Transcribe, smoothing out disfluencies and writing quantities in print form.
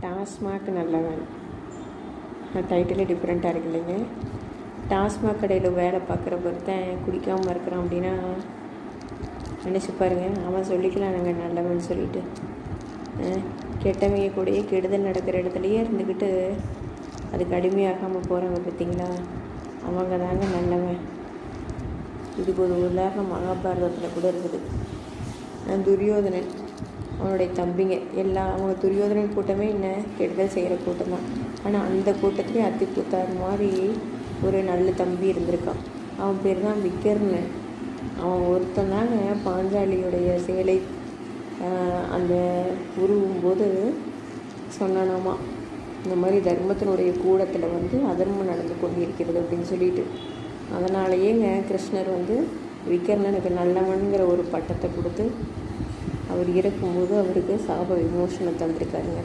டாஸ்மாக் நல்லவன். டைட்டிலே டிஃப்ரெண்ட்டாக இருக்கு இல்லைங்க. டாஸ்மாக் கடையில் வேலை பார்க்குற பொறுத்தன் குடிக்காமல் இருக்கிறான் அப்படின்னா நினச்சி பாருங்க, அவன் சொல்லிக்கலாம் நாங்கள் நல்லவன் சொல்லிட்டு. கெட்டவங்க கூடயே கெடுதல் நடக்கிற இடத்துலையே இருந்துக்கிட்டு அதுக்கு அடிமையாகாமல் போகிறாங்க பார்த்தீங்களா, அவங்க தாங்க நல்லவன். இதுக்கு ஒரு உதாரணம் மகாபாரதத்தில் கூட இருக்குது. துரியோதனன் அவனுடைய தம்பிங்க எல்லாம், அவங்க துரியோதனன் கூட்டமே என்ன கெடுதல் செய்கிற கூட்டம் தான். ஆனால் அந்த கூட்டத்துலேயே அத்திபுத்தார் மாதிரி ஒரு நல்ல தம்பி இருந்திருக்கான். அவன் பேர் தான் விக்கர்னு. அவன் ஒருத்தன் தாங்க பாஞ்சாலியுடைய சேலை அந்த உருவும் போது சொன்னானாமா, இந்த மாதிரி தர்மத்தினுடைய கூடத்தில் வந்து அதர்மம் நடந்து கொண்டிருக்கிறது அப்படின்னு சொல்லிட்டு. அதனாலேயேங்க கிருஷ்ணர் வந்து விக்கர்ணனுக்கு நல்லவன்கிற ஒரு பட்டத்தை கொடுத்து அவர் இறக்கும்போது அவருக்கு சாப விமோசனம் தந்திருக்காருங்க.